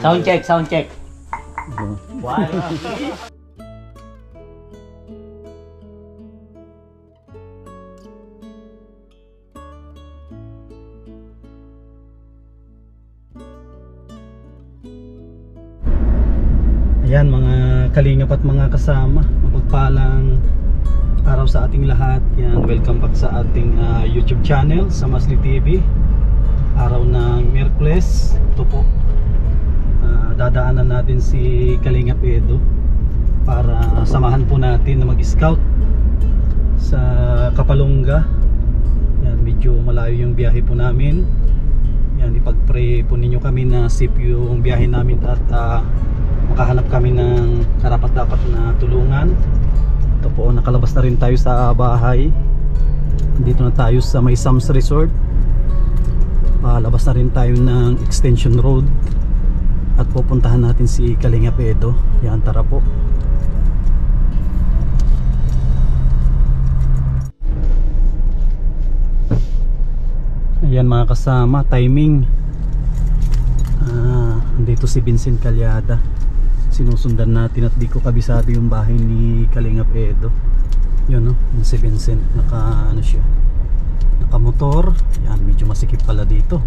Sound check, sound check. Wow. Ayan mga kalingap at mga kasama, mapagpalang araw sa ating lahat. Yan, welcome back sa ating YouTube channel sa Masli TV. Araw ng Miyerkules. Ito po, dadaanan natin si Kalingap Edo para samahan po natin na mag-scout sa Kapalonga. Yan, medyo malayo yung biyahe po namin. Yan, ipag-pray po ninyo kami na safe yung biyahe namin at makahanap kami ng karapat-dapat na tulungan. Ito po, nakalabas na rin tayo sa bahay. Dito na tayo sa May Sams Resort. Labas na rin tayo ng Extension Road at pupuntahan natin si Kalingap Edo. Yan, tara po. Ayan mga kasama, timing. Dito si Vincent Calyada. Sinusundan natin at di ko kabisado yung bahay ni Kalingap Edo. Yun no, yung si Vincent, naka ano siya, naka motor. Yan, medyo masikip pala dito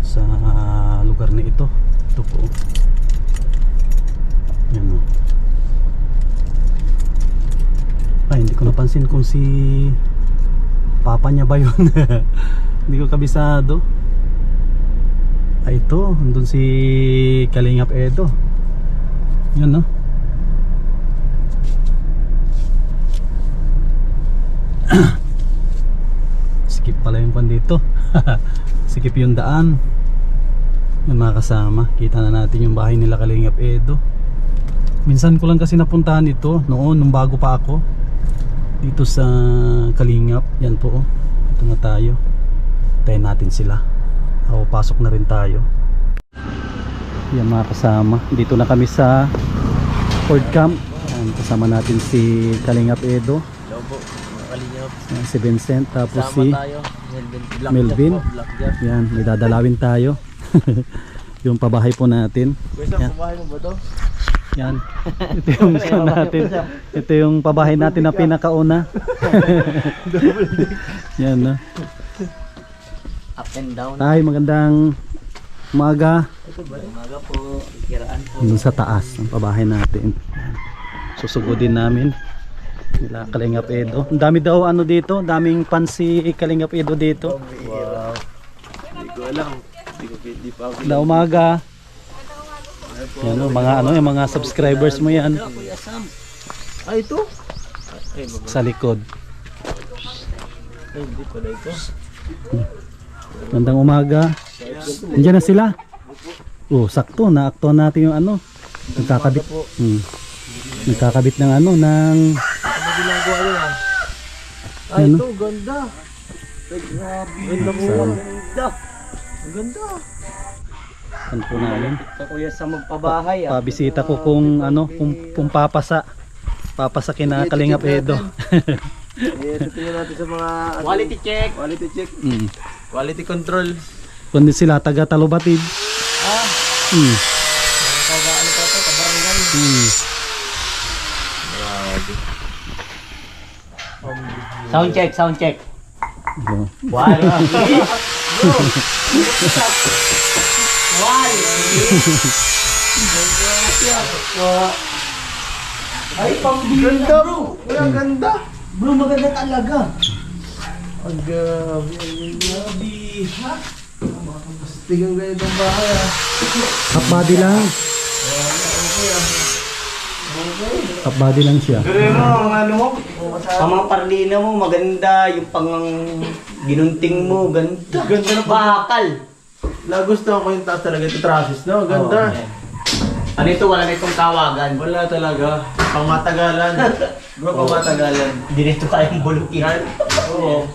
sa lugar na ito. Ito po. Yan no. Ay, hindi ko napansin kung si papa niya ba yun. Hindi ko kabisado. Ay, ito, andun si Kalingap Edo. Yan no. Skip pala yung pan dito. Skip yung daan. Yung mga kasama, kita na natin yung bahay nila Kalingap Edo. Minsan ko lang kasi napuntahan ito noon, nung bago pa ako dito sa Kalingap. Yan po, ito na tayo. Tayo natin sila. O, pasok na rin tayo. Yan mga kasama, dito na kami sa Ford Camp. Yan, kasama natin si Kalingap Edo. Hello po, mga Kalingap. Yan, si Vincent, tapos Sama si tayo. Melvin. Blackjack. Yan, may dadalawin tayo. Yung pabahay po natin. Yan. Pabahay mo ba to? Yan, ito yung saan natin. Ito yung pabahay natin na pinakauna. Yan na. Up and down. Tay, magandang umaga. Umaga po, ikiraan po. Doon sa taas ang pabahay natin. Susugudin namin nila Kalingap Edo. Ang dami daw ano dito, daming pansi Kalingap Edo dito. Wow. Hindi ko alam. Hindi pa ako. Na umaga. Yan o, mga ano, yung mga subscribers mo yan Kuya Sam. Ay, ito? Ay, sa likod. Ay, hindi pala ito. Magandang umaga. Nandiyan na sila. Oh, sakto, naaktuhan natin yung ano. Nagkakabit. Nagkakabit ng ano, ng Ano ginagawa yan? Ay, Ano? ito, ganda. Ay, grabe. Ganda po. Ganda. Ang ganda. ano po namin. Sa kuya sa magpabahay. Pabisita ko kung ano, kung papasa. Papasa kina Kalingap Edo. Ito tingnan natin sa mga quality check. Quality check. Quality control. Kundi sila taga Talubatid. Ano pa ito? Kabarangay. Sound check, sound check. Wow. Ay, ganda bro. Ang ganda. Bro, maganda talaga. Ang gabi, ang gabi. Ha? Tingnan kayo itong bahay ha. Half body lang. Half body lang siya. Pero mo, ang ano mo, ang mga parlina mo, maganda. Yung pang ginunting mo, ganda. Ganda na bakal. Nagustuhan ko yung taas talaga ito, Travis, no? Ganda. Ano ito, wala na itong tawagan. Wala talaga. Pangmatagalan. Bro, pangmatagalan. Hindi na ito kayang bulukin. Oo.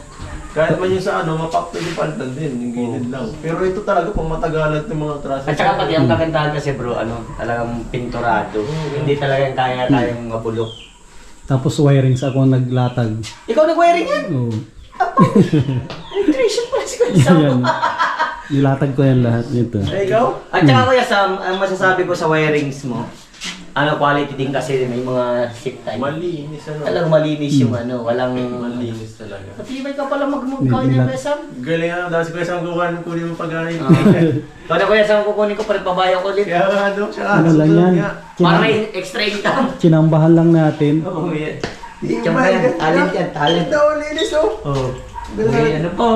Kahit man yung sa ano, mapakto yung paltan din, yung gilid lang. Pero ito talaga, pangmatagalan ng mga Travis. At saka pag yung kagandahan kasi bro, ano, talagang pinturado. Hindi talagang kayang mabulok. Tapos wirings ako naglatag. Ikaw nag-wiring yan? Oo. Electrician pala si Kuya Sam. Yan. Nilatag ko yan lahat nito. Eh, ikaw? At saka Kuya Sam, ang masasabi ko sa wirings mo, quality din kasi may mga zip tie. Malinis ano. Talagang malinis yung walang... Malinis talaga. Patibay ka pala magmukha niya, Kuya Sam. Galing ano, dahil si Kuya Sam kunin mo pagkain. Kaya Kuya Sam, kukunin ko pa rin pabayo ko ulit. Kaya ano, siya. Ano lang yan? Para may extra income. Kinambahan lang natin. Oo, yan. Tsaka yan, talent yan, talent. Ito, linis oh. Oo. Okay, ano po?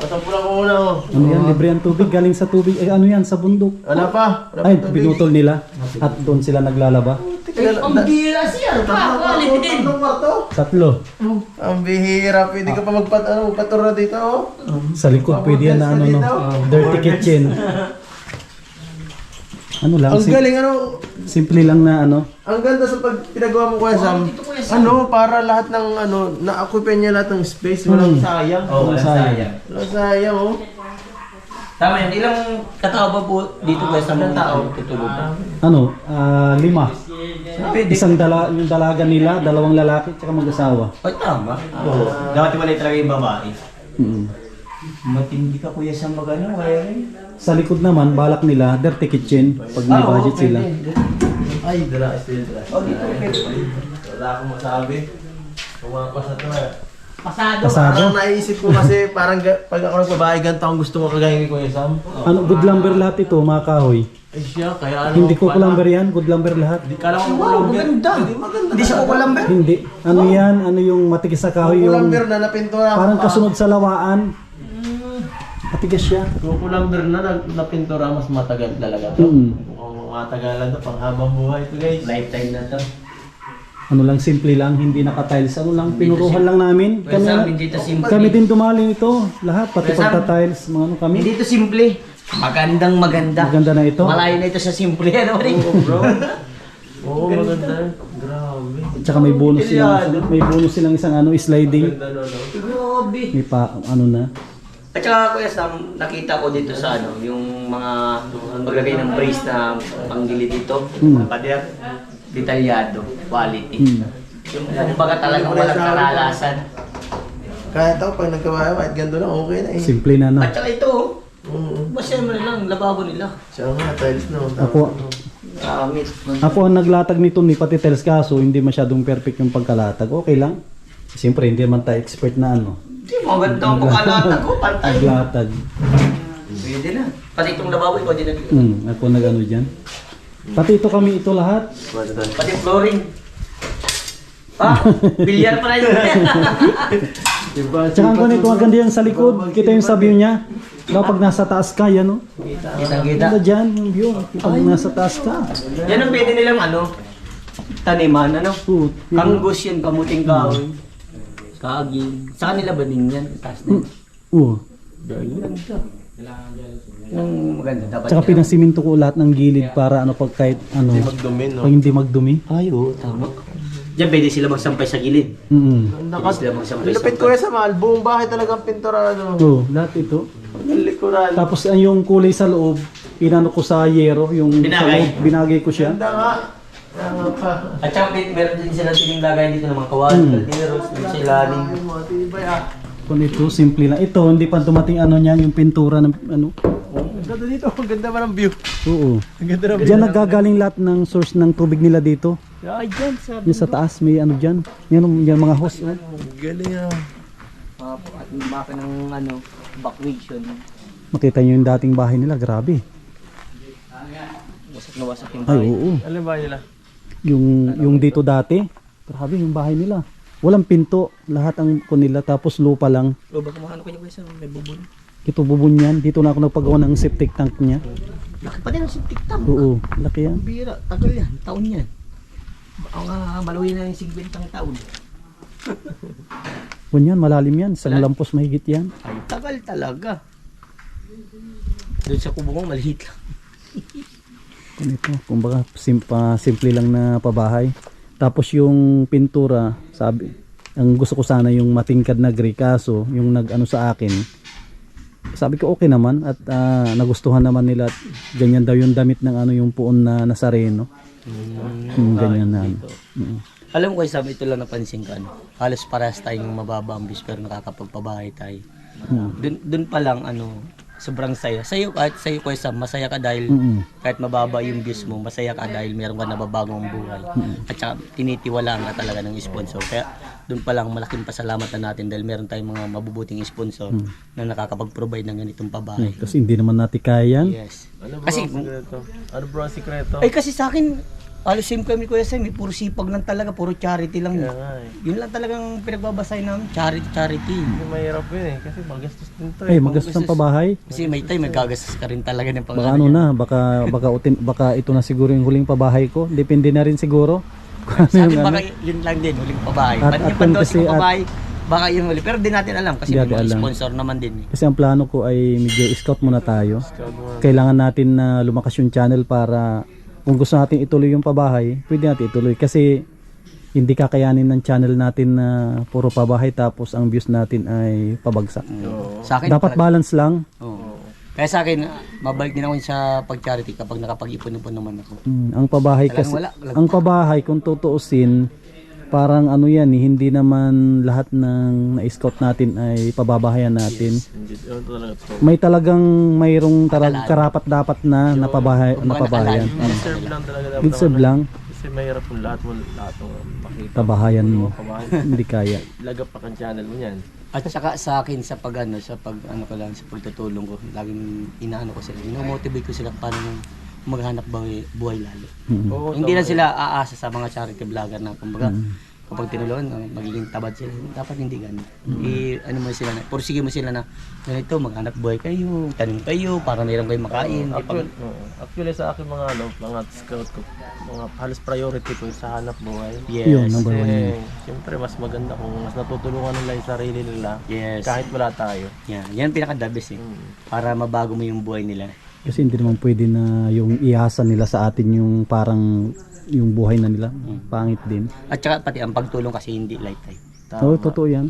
Masampulan ko muna oh. Ano yan? Libre ang tubig. Galing sa tubig. Eh ano yan? Sa bundok. Wala pa. Wala Ay, pa tubig. binutol nila. At doon sila naglalaba. Ay, ang bira siya. Quality din. Tatlong kwarto. 3. Ang bihira. Pwede ka pa magpatura dito oh. Sa likod pwede yan na ano no. Dirty kitchen. Ano lang, Ang galing ano. simple lang na ano. Ang ganda sa pag pinagawa mo Kuya Sam. dito, Kuya Sam. Ano, para lahat ng ano, na-occupy niya lahat ng space. Walang sayang. Oo, Walang sayang. Walang sayang oh. Tama yan. Ilang katao ba po dito Kuya Sam? Ilang tao? Tutulog. Ano, 5. Isang yung dalaga nila, 2 lalaki, tsaka mag-asawa. Ay, tama. Oo. Dapat iwalay talaga yung babae. Mm. Matindi ka Kuya Sam mag-ano, wiring. Sa likod naman, balak nila, dirty kitchen, pag may budget sila. Ay, dala, still dala. Oh, dito, pwede. Wala akong masabi. Pumapas na to eh. Pasado. Pasado. Parang naisip ko kasi parang pag ako nagbabae, ganito ang gusto ko kagaya ni Kuya Sam. Ano, good lumber lahat ito, mga kahoy. Ay siya, kaya ano. Hindi ko lumber yan, good lumber lahat. Hindi kala ko Wow, maganda. Hindi siya kukulamber. Hindi. Ano yan, ano yung matigas sa kahoy, yung Kukulamber na napintura. parang kasunod sa lawaan. Matigas siya. Kukulamber na napintura, mas matagal talaga to. Mukhang matagalan to, pang habang buhay to guys. Lifetime na to. Ano lang, simple lang, hindi naka-tiles. Ano lang, pinuruhan lang namin. Kuya Sam, hindi to simple. Kami din dumali nito, lahat, pati Kuya Sam, pagta-tiles, mga ano kami. Hindi to simple. Magandang maganda. Maganda na ito. Malayo na ito sa simple. Ano rin? Bro. Oo, maganda. Grabe. Tsaka may bonus silang isang ano, sliding. Ganda no. Grabe. May pa, ano na. At saka Kuya Sam, nakita ko dito sa yung mga paglagay ng brace na panggili dito. Pader. Detalyado. Quality. Yung kumbaga talagang walang karalasan. Kaya ito, pag nagkabahay, kahit ganito lang, okay na eh. Simple na, no? At saka ito, masya mo lang, lababo nila. Siya nga, tiles na. Kamit. Ako ang naglatag nito ni pati tiles, kaso hindi masyadong perfect yung pagkalatag. Okay lang. Siyempre, hindi man tayo expert na ano. Hindi, maganda ang pagkalatag ko, pantay. Naglatag. Pwede na. Pati itong lababo, ikaw din nag... Ako nag-ano dyan. Pati ito kami, ito lahat. Pati flooring. Bilyar pa na yun. Tsaka kung ito, ang ganda yan sa likod. Kita yung sa view niya. Kapag nasa taas ka, yan o. Kita-kita. Ganda dyan yung view. Kapag nasa taas ka. Yan ang pwede nilang taniman, Oo. Kanggos yan, kamuting kahoy. Kaging. Sa kanila ba din yan? Taas na yan. Oo. Yung maganda, dapat Tsaka pinasiminto ko lahat ng gilid para ano pag kahit ano. Magdumi, no? Pag hindi magdumi. Ay, oo, tama. Diyan pwede sila magsampay sa gilid. Pwede sila magsampay sa Lupit ko yan sa mahal. Buong bahay talagang pinturado. Oo, lahat ito. Ang likuran. Tapos yung kulay sa loob, inano ko sa yero, yung sa Binagay. loob, binagay ko siya. Ganda nga. Kaya nga pa. At saka meron din sila lagay dito ng mga kawal, kalderos, sa ilalim. Ay, mga tibay ah. Kung ito, simple lang. Ito, hindi pa dumating ano niyan, yung pintura ng ano. Ang ganda dito. Ang ganda ba ng view? Oo. Ang ganda ng view. Diyan naggagaling lahat ng source ng tubig nila dito. Ay, dyan sa... Yung sa taas, may ano dyan. Yan mga hose. Oh. Galing ah. At baka ng backwation. Makita nyo yung dating bahay nila, grabe. Wasak na wasak yung Ay, bahay. oo. Alam ba nila? Yung dito dati, grabe yung bahay nila. Walang pinto, lahat ang kunila, tapos lupa lang. O baka makano kayo sa may bubon. Ito bubon yan. Dito na ako nagpagawa ng septic tank niya. Laki pa din ang septic tank. Oo, laki yan. Bira, tagal yan, taon yan. Ang maluwi na yung 50 taon. Yan, malalim yan. Isang lampos mahigit yan. Ay, tagal talaga. Doon sa kubo mo, maliit lang. Kung ito, kumbaga simple lang na pabahay. Tapos yung pintura, sabi, ang gusto ko sana yung matingkad na gray, kaso yung nag-ano sa akin, sabi ko okay naman at nagustuhan naman nila at ganyan daw yung damit ng ano yung puon na nasareno. Ganyan na. Alam ko sabi ito lang napansin ka, halos parehas tayong mababa ang bis pero nakakapagpabahay tayo. Dun pa lang sobrang saya. Sa'yo, kahit sa'yo Kuya Sam, masaya ka dahil kahit mababa yung views mo, masaya ka dahil meron ka nababagong buhay. At saka tinitiwalaan ka talaga ng sponsor. Kaya doon pa lang malaking pasalamat na natin dahil meron tayong mga mabubuting sponsor na nakakapag-provide ng ganitong pabahay. Kasi hindi naman natin kaya yan. Yes. Ano bro Kasi, ang sikreto? Ano bro ang sikreto? ay kasi sa akin, alos same kami Kuya Sam, puro sipag lang talaga, puro charity lang. Kaya nga eh. Yun lang talagang pinagbabasay namin, charity. Hindi mahirap yun eh. Kasi magastos din to Ay, magastos ang pabahay. Kasi may time, magagastos ka rin talaga ng Baka ano na, baka ito na siguro yung huling pabahay ko. Depende na rin siguro. Kung ano Sa akin yung baka ano. yun lang din, huling pabahay. At Yung kasi pandosi ko pabahay, baka yung huli. Pero di natin alam kasi Di may natin mga alam. sponsor naman din. Kasi ang plano ko ay medyo scout muna tayo. Kailangan natin na lumakas yung channel para kung gusto natin ituloy yung pabahay, pwede natin ituloy. Kasi hindi kakayanin ng channel natin na puro pabahay tapos ang views natin ay pabagsak. Sa akin, Dapat balance lang. Oo. Kaya sa akin, mabalik din ako sa pag-charity kapag nakapag-ipon-ipon naman ako. Ang pabahay Talagang kasi, wala. ang pabahay kung tutuusin, parang ano yan, hindi naman lahat ng na-scout natin ay pababahayan natin. Hindi, yun talaga to. May talagang mayroong karapat dapat na napabahayan. Deserve lang talaga dapat. Deserve lang, Kasi mahirap yung lahat mo makita. pabahayan mo. Kabahan. Hindi kaya. Lagap pa kang channel mo yan. At saka sa akin sa pag ko lang sa pagtutulong ko, laging inaano ko sila. Ino-motivate ko sila para maghanap buhay lalo. Oo, Hindi na sila aasa sa mga charity vlogger na kumbaga kapag tinulungan magiging tabad sila. Dapat hindi ganun. Ano mo sila na, pursige mo sila na ganito, maghanap buhay kayo, tanim kayo para mayroon kayo makain. Actually sa akin mga scout ko, mga halos priority ko sa hanap buhay. Yes. Yun, number one yun. Kasi siyempre mas maganda kung mas natutulungan nila yung sarili nila Yes. kahit wala tayo. Yan pinaka-the best eh. Para mabago mo yung buhay nila. Kasi hindi naman pwede na yung iasa nila sa atin yung parang yung buhay na nila. Pangit din. At saka pati ang pagtulong kasi hindi lifetime. Oo, totoo yan.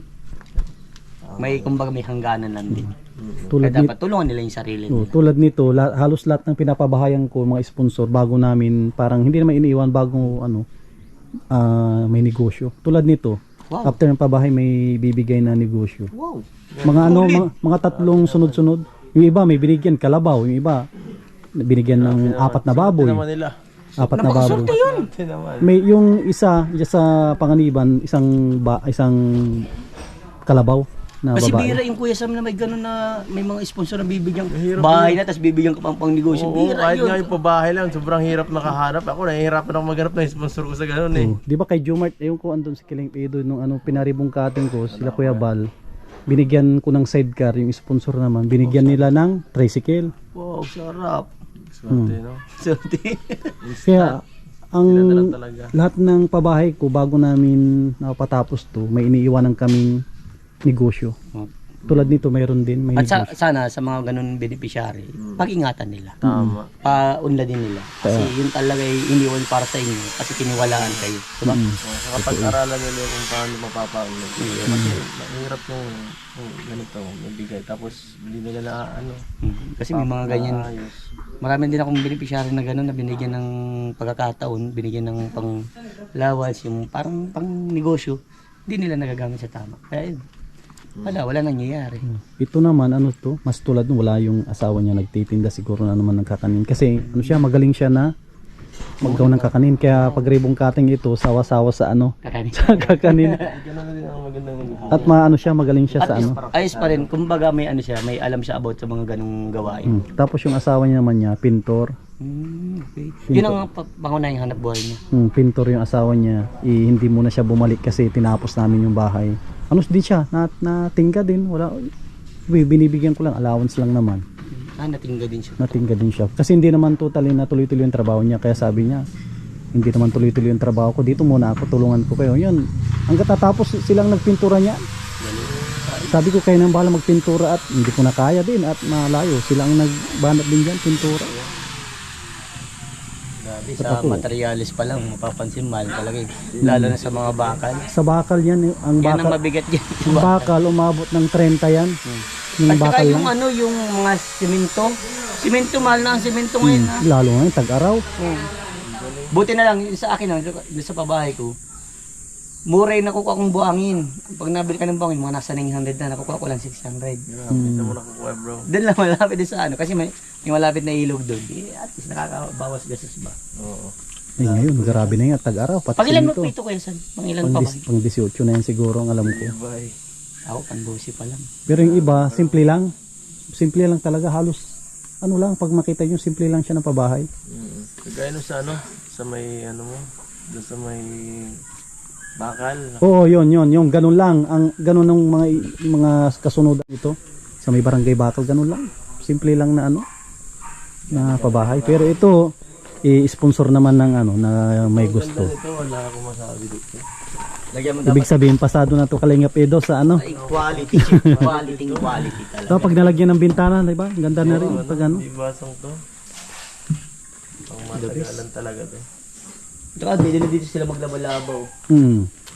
Kumbaga may hangganan lang din. Tulad Kaya nito. dapat tulungan nila yung sarili Oh, nila. tulad nito, halos lahat ng pinapabahayan ko mga sponsor bago namin parang hindi naman iniiwan bago may negosyo. Tulad nito, Wow. after ng pabahay may bibigay na negosyo. Wow. Mga tatlong sunod-sunod. Yung iba may binigyan kalabaw, yung iba binigyan ng 4 na baboy. Naman nila. 4 na baboy. Ito naman. May yung isa diyan sa Panganiban, isang kalabaw na Kasi babae. bira yung Kuya Sam na may ganun na may mga sponsor na bibigyan bahay na tapos bibigyan ka pang negosyo. Oo, Bira kahit yun. nga yung pabahay lang, sobrang hirap nakahanap. Ako nahihirapan ako maghanap ng sponsor ko sa ganun eh. Oh, di ba kay Jumart, yung ko andun si Kiling Edo nung pinaribong kating ko, sila Kuya Bal, binigyan ko ng sidecar, yung sponsor naman, binigyan nila ng tricycle. Wow, sarap. Swerte, no? Sorry. Kaya ang Sila na lang talaga. lahat ng pabahay ko bago namin napatapos to, may iniiwanan kaming negosyo. Tulad nito mayroon din, may At negosyo. sana sa mga ganun beneficiary, pag-ingatan nila. Tama. Paunla din nila. Kasi yun talaga ay iniwan para sa inyo kasi tiniwalaan kayo. Diba? Kapag-aralan nila kung paano mapapaunod. Kasi mahirap yung ganito, mabigay. Tapos hindi nila na Kasi may mga ganyan. ayos. Marami din akong beneficiary na gano'n na binigyan ng pagkakataon, binigyan ng pang-lawas, yung parang pang-negosyo, hindi nila nagagamit sa tama. Kaya yun, wala nangyayari. Ito naman mas tulad nung wala yung asawa niya nagtitinda, siguro na naman ng kakanin. Kasi magaling siya na maggaw ng kakanin. Kaya pag ribong cutting ito, sawa-sawa sa Kakanin. sa kakanin. Ganun na din ang magandang At magaling siya sa Ayos pa rin, kumbaga may may alam siya about sa mga ganung gawain. Tapos yung asawa niya naman niya, pintor. Okay. Yun ang pangunahing hanap buhay niya. Pintor yung asawa niya. Hindi muna siya bumalik kasi tinapos namin yung bahay. Din siya, natingga din. Wala, binibigyan ko lang, allowance lang naman. Natingga din siya. Natingga din siya. Kasi hindi naman totally na tuloy-tuloy yung trabaho niya. Kaya sabi niya, hindi naman tuloy-tuloy yung trabaho ko. Dito muna ako, tulungan ko kayo. Yun, hanggang tatapos silang nagpintura niya. Sabi ko kayo nang bahala magpintura at hindi ko na kaya din at malayo. Sila ang nagbanat din dyan, pintura. Sa materialis pa lang, mapapansin mahal talaga eh. Lalo na sa mga bakal. Sa bakal yan, ang Yan ang bakal, mabigat yan. ang bakal umabot ng 30 yan. Yung At saka bakal yung lang. yung mga simento. Simento, mahal na ang simento ngayon ha. Lalo nga yung tag-araw. Buti na lang, yung sa akin lang, yung sa pabahay ko, mura yung nakukuha kong buhangin. Pag nabili ka ng buhangin, mga nasa 900 na, nakukuha ko lang 600. Grabe, ito mo nakukuha bro. Doon lang malapit din sa ano, kasi may malapit na ilog doon. At least nakakabawas gastos ba? Oo. Ay ngayon, grabe na yan. Tag-araw, pati Pag ilan ito. magpito ko yan? Pang ilan pa ba? Pang 18 na yan siguro ang alam ko. Bye. Ako, pang 12 pa lang. Pero yung iba, simple lang. Simple lang talaga, halos ano lang, pag makita nyo, simple lang siya ng pabahay. Kagaya nung sa ano, sa may ano mo, doon sa may bakal. Oo, yung ganun lang. Ang ganun ng mga kasunodan ito sa may barangay Bakal, ganun lang. Simple lang na ano, na pabahay. Pero ito, i-sponsor naman ng ano, na may gusto. Ito, wala akong masabi dito. Lagyan mo Ibig sabihin, pasado na to Kalingap Edo sa ano. quality, quality talaga. So, pag nalagyan ng bintana, diba? Ganda na rin. Pag ano. Di basang to. Pang matagalan talaga to. Tsaka, bili na dito sila maglaba-labaw.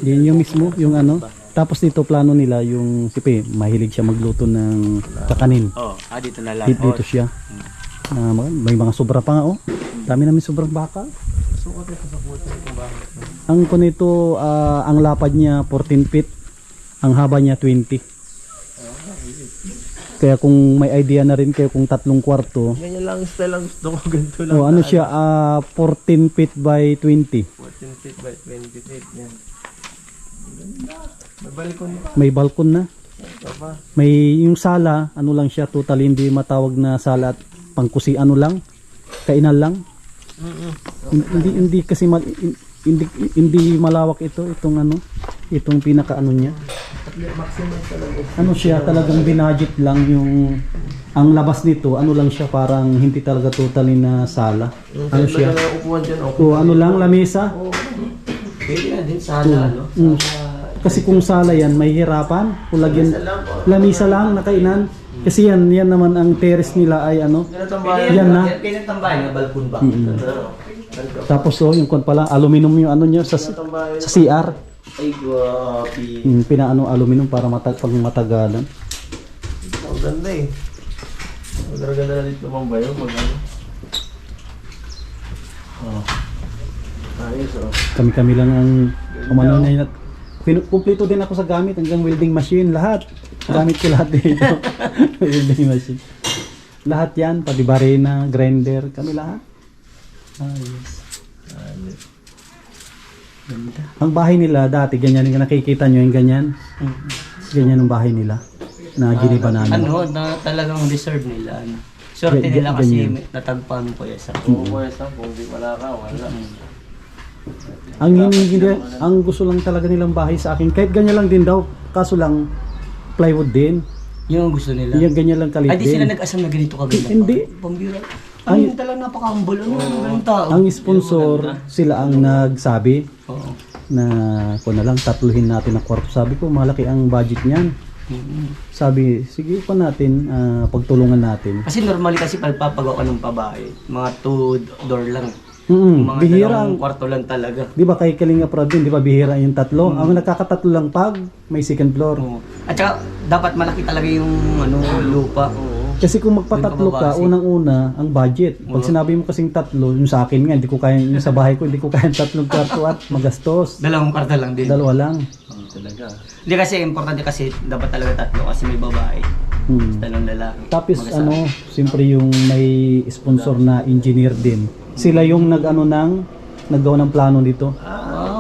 Yun yung mismo, yung ano. Tapos dito, plano nila, yung sipi, mahilig siya magluto ng kakanin. Dito na lang. Dito siya. May mga sobra pa nga, oh. Dami namin sobrang baka. Sukat ito sa puto itong bakit. Ang kunito, ang lapad niya 14 feet, ang haba niya 20. Kaya kung may idea na rin kayo kung 3 kwarto, Ganyan lang style ang gusto ko, ganito lang. ano siya, 14 feet by 20. 14 feet by 20 feet. Yan. Ganda. May balkon. May balkon na. Ito pa. May yung sala, ano lang siya, totally hindi matawag na sala at pangkusi, ano lang, kainan lang. Hindi kasi hindi malawak itong ano, itong pinaka ano niya. Ano siya, talagang binudget lang yung ang labas nito, ano lang siya, parang hindi talaga totally na sala. Ano siya? Upuan dyan, okay. O ano lang, lamesa. Pwede na din sana, no? Kasi kung sala yan, may hirapan. Kung lagyan, lamesa lang, nakainan. Kasi yan naman ang terrace nila ay ano, yan na. Kaya tambay na balkon ba? Tapos yung kon pala, aluminum yung ano niya sa CR. Ay, grabe. Pinaano aluminum para pag matagalan. Ang ganda eh. Ang ganda na dito mang bayo. Pag ano. Ayos oh. Kami lang ang umano na yun. Kumpleto din ako sa gamit, hanggang welding machine, lahat. Gamit ko lahat dito. Welding machine. Lahat yan, pati barena, grinder, kami lahat. Ayos. Ganda. Ang bahay nila dati, ganyan yung nakikita nyo yung ganyan. Ganyan ang bahay nila na giniba namin. Ano, na talagang deserve nila. Ano. Swerte nila kasi natagpan ko yan sa Kung di wala ka, wala. Ang gusto lang talaga nilang bahay sa akin, kahit ganyan lang din daw, kaso lang plywood din. Yung gusto nila. Yung ganyan lang kalit Ay, di din. sila nag-asam na ganito kaganda. Hindi. Pambira. Ay, talagang napaka-humble. Ano yung tao? Ang sponsor, sila ang nagsabi Oo. na kung na lang tatluhin natin ang kwarto. Sabi ko, malaki ang budget niyan. Sabi, sige pa natin, pagtulungan natin. Kasi normally kasi pagpapagawa ka ng pabahay, mga 2 door lang. Mga Bihira dalawang ang, kwarto lang talaga. di ba kay Kalinga Prad din, di ba bihira yung tatlo? Ang nakakatatlo lang pag may second floor. Oo. At saka, dapat malaki talaga yung lupa. Kasi kung magpatatlo ka, unang-una, ang budget. Pag sinabi mo kasing tatlo, yung sa akin nga, hindi ko kaya, yung sa bahay ko, hindi ko kaya 3 kwarto at magastos. Dalawang kwarto lang din. Dalawa lang. Talaga. Hindi kasi, importante kasi dapat talaga 3 kasi may babae. Dalawang lalaki. Tapos siyempre yung may sponsor na engineer din. Sila yung naggawa ng plano dito.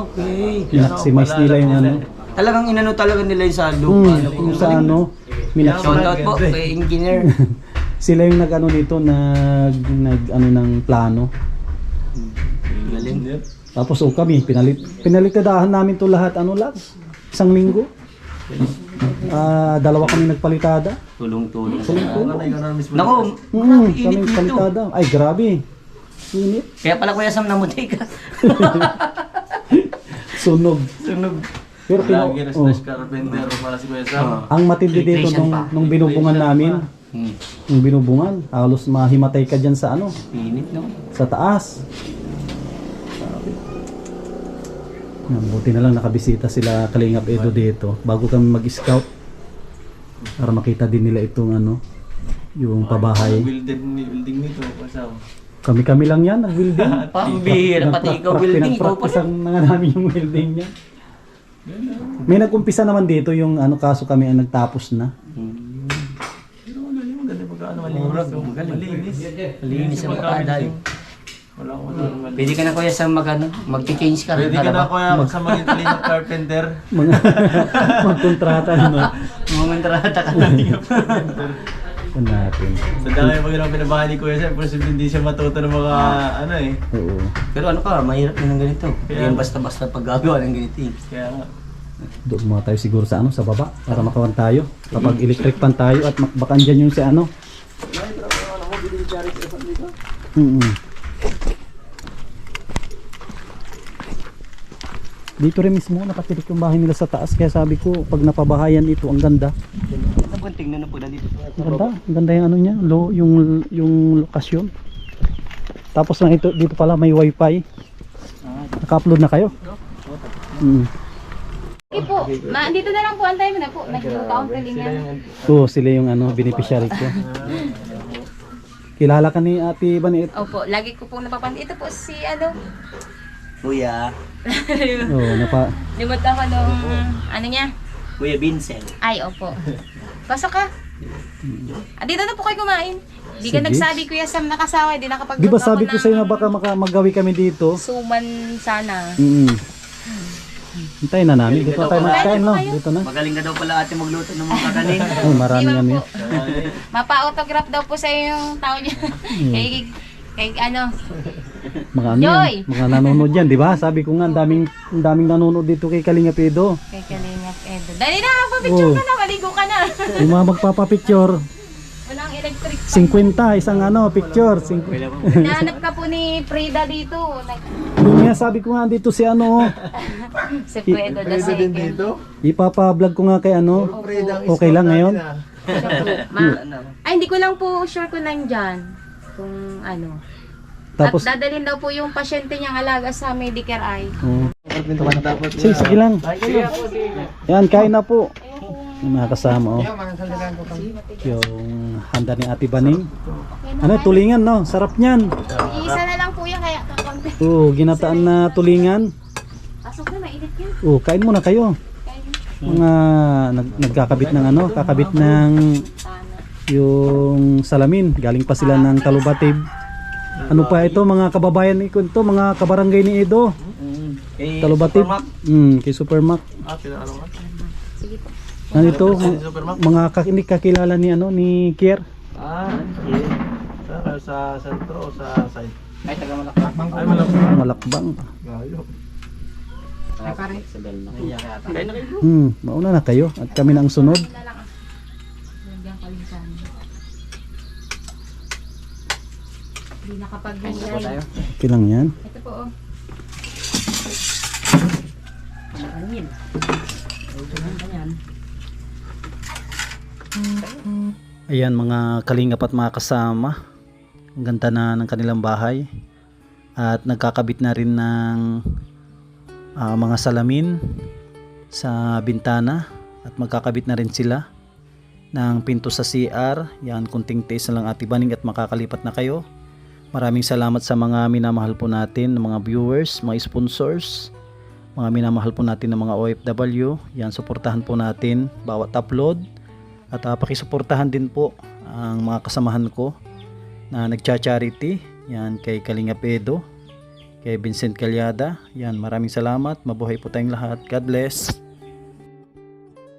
Okay. Maximize nila yung ano. Talagang inano talaga nila yung sa lupa. Yung sa ano, Shoutout po kay engineer. sila yung nag-ano dito, nag-ano ng plano. Galing. Tapos kami, pinalitadahan namin to lahat, ano lang, 1 linggo. 2 kami nagpalitada. Tulong-tulong. Naku, Naku, Kami init dito. palitada. Ay, grabe. Init. Kaya pala Kuya Sam namuti ka. Sunog. Sunog. Pero lagi slash carpenter para si Kuya Sam. ang matindi dito Electrician pa. nung binubungan namin, nung binubungan, halos mahimatay ka dyan sa ano, Init, no? sa taas. Buti na lang nakabisita sila Kalingap Edo dito bago kami mag-scout para makita din nila itong ano, yung pabahay. Building nito, Kuya Sam. Kami lang yan, nag-building. Pambihira, pati ikaw building, ikaw pa Pinag-practice ang nga namin yung building niya. May nag-umpisa naman dito yung ano, kaso kami ang nagtapos na. Pero magaling, maganda pagkaano malinis. Malinis ang makaday. Wala Pwede ka na kuya sa mag-change ka. Pwede ka na kuya sa maging Kalingap Carpenter. Mga magkontrata no. Mga trata ka na. Kung natin. Sa dami pag yung pinabahan ni Kuya Sir, pero hindi siya matuto ng mga ano eh. Oo. Pero ano ka, mahirap na ng ganito. Kaya- Yan basta-basta paggagawa ng ganito. Kaya nga. Doon muna tayo siguro sa ano, sa baba para makawan tayo. Kapag electric pan tayo at baka andyan yung si ano. Dito rin mismo nakatirik yung bahay nila sa taas, kaya sabi ko pag napabahayan ito ang ganda. Tapos tingnan na po na dito. Ang ganda yung ano niya, yung lokasyon. Tapos na ito dito pala may wifi. Naka-upload na kayo? Okay po. Dito na lang po, antayin mo na po. Nag-count kalingan. Oo, sila yung ano, beneficiary ko. Kilala ka ni Ate Baniit? Opo, lagi ko pong napapansin. Ito po si Kuya. Oo, limot ako nung, niya? Kuya Vincent. Ay, opo. Pasok ka. Dito na po kayo kumain. Di ka Sige. nagsabi, Kuya Sam, nakasawa. Di nakapag Di ba sabi ko sa'yo na baka magawi kami dito? Suman sana. Hintayin na namin. Dito tayo magkain, no? Dito na. Magaling na daw pala ate magluto ng mga kakanin. Oh, marami Di ba ano po? yan. Mapa-autograph daw po sa'yo yung tao niya. Kay Mga ano Joy! yan, mga nanonood yan, di ba? Sabi ko nga, ang daming nanonood dito kay Kalinga Pedo. Kay Kalingap Edo. Dali na, magpa-picture ka na. Maligo ka na. Yung mga magpapapicture, Walang electric. 50, isang ano, picture. Hinahanap ka po ni Frida dito. Yung nga, sabi ko nga, dito si ano, Si Fredo the Pwede din second. dito. ipapablog ko nga kay ano. Fred, ang Okay lang ngayon? Ay, hindi ko lang po sure kung nandyan. Kung ano. Tapos, At dadalhin daw po yung pasyente niyang alaga sa Medicare Eye. sige lang. Yan, kain na po. Yung mga kasama, oh. Yung handa ni Ate Baning. Ano, tulingan, no? Sarap niyan. Iisa na lang po yan, kaya kakonti. Oo, ginataan na tulingan. Pasok na, mainit yan. Oo, kain muna kayo. Mga nagkakabit ng ano, kakabit ng Sana. yung salamin. Galing pa sila ng Talubatib. Ano pa ito, mga kababayan ni ito, mga kabarangay ni Edo. Kay Talubatib. Kay Supermac. Pinakalo nga. Sige po. Ano ito, mga hindi kakilala ni ano, ni Kier. Okay. Sa sentro o sa side? Ay, taga Malakbang. Ay, malapit. Malakbang. Gayo. Kaya na kayo. Mauna na kayo at kami na ang sunod. Na lang. Nandiyan kalinsan. Hindi nakapag-hingay. Okay lang yan. Ito po, oh. Ayan mga kalingap at mga kasama. Ang ganda na ng kanilang bahay. At nagkakabit na rin ng mga salamin sa bintana. At magkakabit na rin sila ng pinto sa CR. Yan, kunting taste na lang Ate Baning at makakalipat na kayo. Maraming salamat sa mga minamahal po natin, mga viewers, mga sponsors, mga minamahal po natin ng mga OFW. Yan, suportahan po natin bawat upload. At pakisuportahan din po ang mga kasamahan ko na nagcha-charity. Yan, kay Kalinga Pedo, kay Vincent Calyada. Yan, maraming salamat. Mabuhay po tayong lahat. God bless.